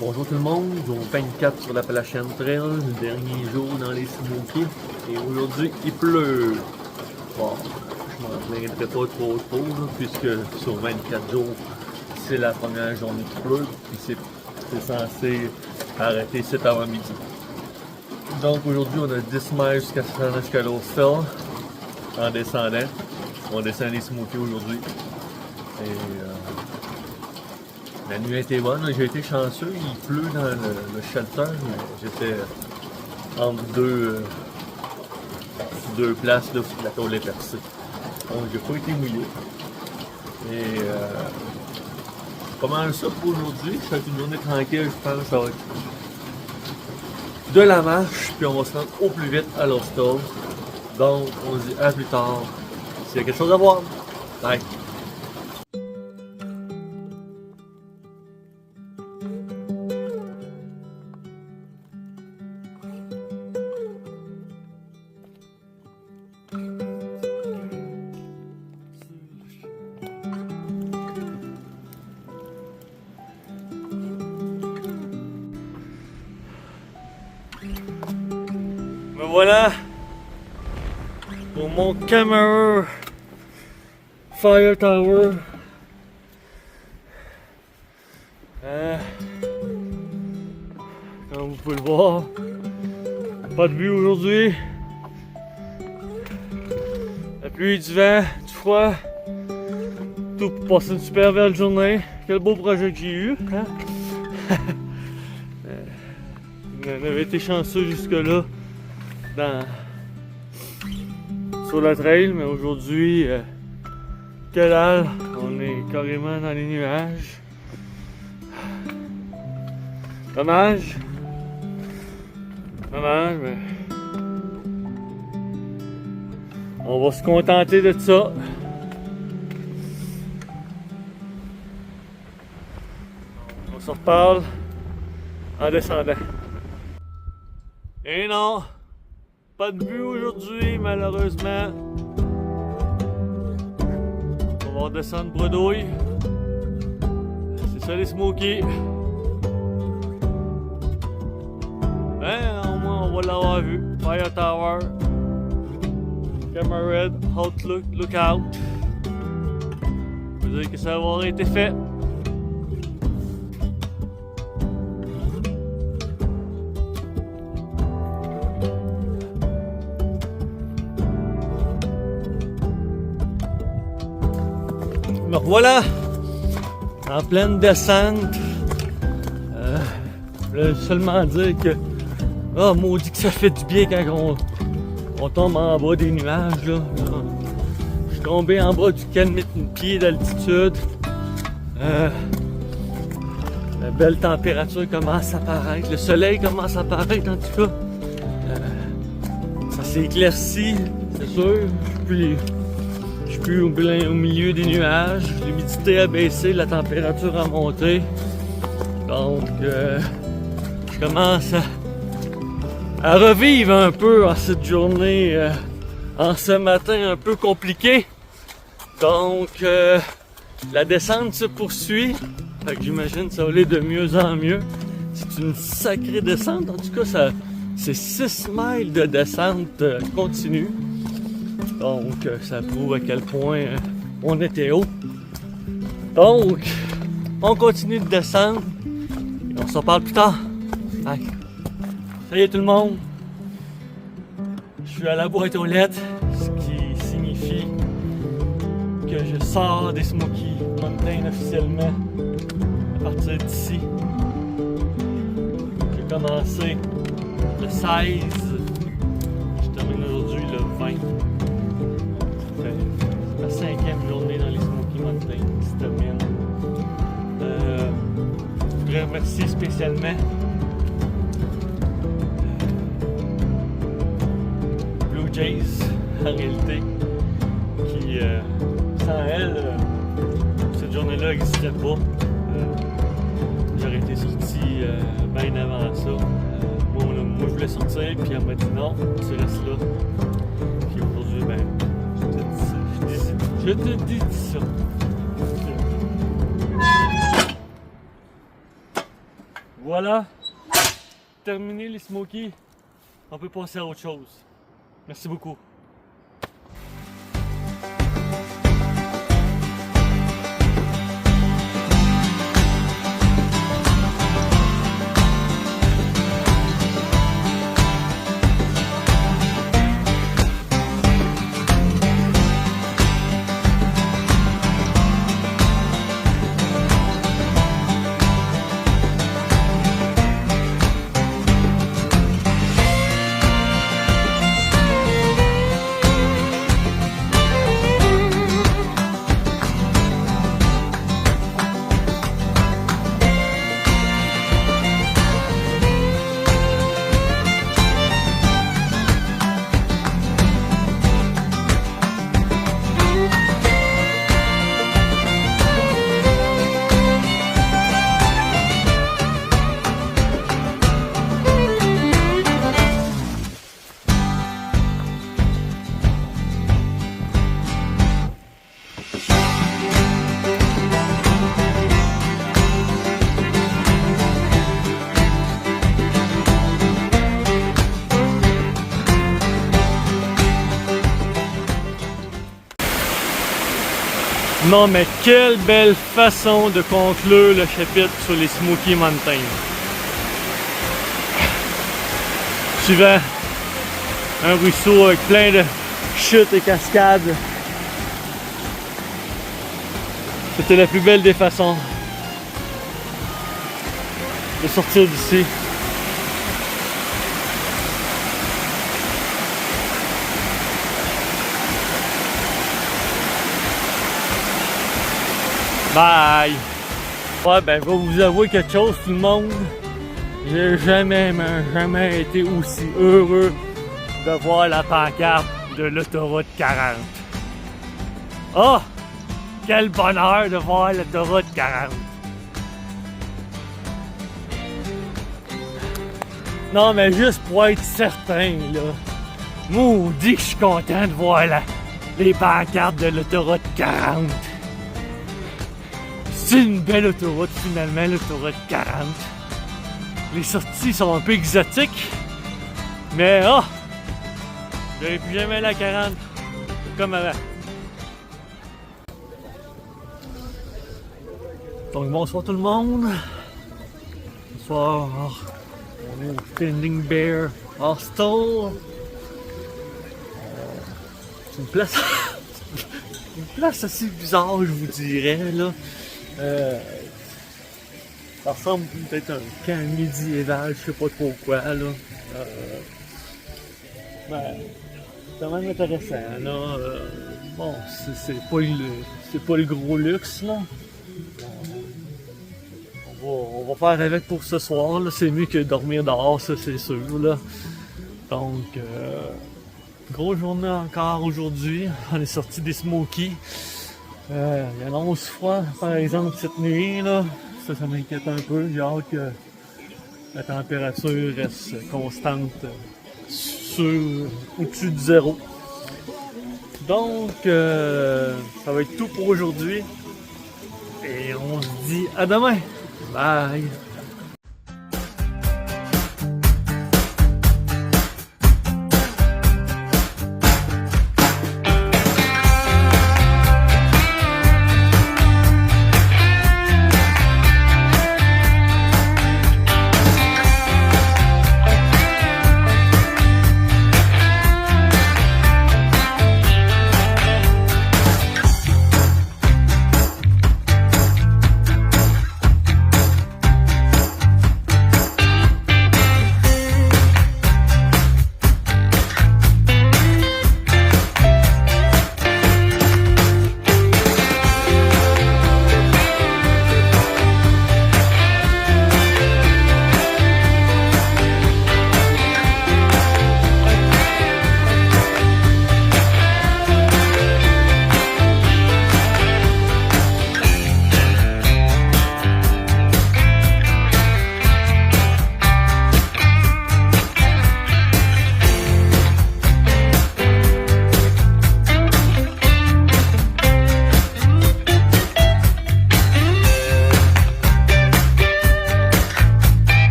Bonjour tout le monde, jour 24 sur l'Appalachian Trail, le dernier jour dans les Smokies. Et aujourd'hui, il pleut. Bon, je m'en plaindrai pas trop, là, puisque sur 24 jours, c'est la première journée qui pleut. Puis c'est censé arrêter 7 avant midi. Donc aujourd'hui, on a 10 miles jusqu'à l'Hostel en descendant. On descend les Smokies aujourd'hui. Et la nuit a été bonne, j'ai été chanceux, il pleut dans le shelter, mais j'étais entre deux places là, où la tôle est percée. Donc j'ai pas été mouillé. Et pas mal ça pour aujourd'hui, ça va être une journée tranquille, je pense que ça va être de la marche, puis on va se rendre au plus vite à l'hostel. Donc on se dit à plus tard, s'il y a quelque chose à voir. Bye! Me voilà pour mon Camera Fire Tower. Comme vous pouvez le voir, pas de vue aujourd'hui. La pluie, du vent, du froid. Tout pour passer une super belle journée. Quel beau projet que j'ai eu. Hein? On avait été chanceux jusque-là sur la trail, mais aujourd'hui, que dalle, on est carrément dans les nuages. Dommage, mais on va se contenter de ça. On se reparle en descendant. Et non, pas de vue aujourd'hui, malheureusement. On va redescendre bredouille. C'est ça les Smokies. Ben, au moins on va l'avoir vu. Fire Tower. Camera Red, Outlook, Lookout. Ça veut dire que ça va avoir été fait. Me voilà en pleine descente. Je voulais seulement dire que maudit que ça fait du bien quand on tombe en bas des nuages là. Je suis tombé en bas du 4000 pieds d'altitude. La belle température commence à apparaître. Le soleil commence à apparaître en tout cas. Ça s'est éclairci, c'est sûr. Je suis plus au milieu des nuages, l'humidité a baissé, la température a monté. Donc, je commence à revivre un peu en cette journée, en ce matin un peu compliqué. Donc, la descente se poursuit. Fait que j'imagine que ça va aller de mieux en mieux. C'est une sacrée descente. En tout cas, c'est 6 miles de descente continue. Donc, ça prouve à quel point on était haut. Donc, on continue de descendre. Et on s'en parle plus tard. Bye. Salut tout le monde. Je suis à la boîte aux lettres, ce qui signifie que je sors des Smokies Mountains officiellement à partir d'ici. J'ai commencé le 16. Je termine aujourd'hui le 20. C'est la 5e journée dans les Smokies Mountains qui se termine. Je voudrais remercier spécialement Blue Jays, en réalité, qui, sans elle, cette journée-là n'existerait pas. J'aurais été sorti bien avant ça. Moi, je voulais sortir, puis elle m'a dit non, tu restes là. Puis aujourd'hui, ben, je te dis ça. Voilà. voilà. Terminé les smokies. On peut passer à autre chose. Merci beaucoup. Non mais quelle belle façon de conclure le chapitre sur les Smoky Mountains. Suivant un ruisseau avec plein de chutes et cascades. C'était la plus belle des façons de sortir d'ici. Bye! Ouais, ben, je vais vous avouer quelque chose, tout le monde. J'ai jamais été aussi heureux de voir la pancarte de l'autoroute 40. Oh! Quel bonheur de voir l'autoroute 40! Non, mais juste pour être certain, là. Maudit que je suis content de voir les pancartes de l'autoroute 40. C'est une belle autoroute finalement, l'autoroute 40. Les sorties sont un peu exotiques, mais oh! J'aurais plus jamais la 40 comme avant. Donc bonsoir tout le monde. Bonsoir. On est au Standing Bear Hostel. C'est une place... une place assez bizarre, je vous dirais là. Ça ressemble peut-être à un camp médiéval, je sais pas trop quoi là. Ben, c'est quand même intéressant là. Bon, c'est pas le gros luxe là. On va faire avec pour ce soir là. C'est mieux que dormir dehors, ça c'est sûr là. Donc, grosse journée encore aujourd'hui. On est sorti des Smokies. Il annonce froid, par exemple, cette nuit, là. Ça m'inquiète un peu. J'ai hâte que la température reste constante au-dessus de 0. Donc, ça va être tout pour aujourd'hui. Et on se dit à demain. Bye!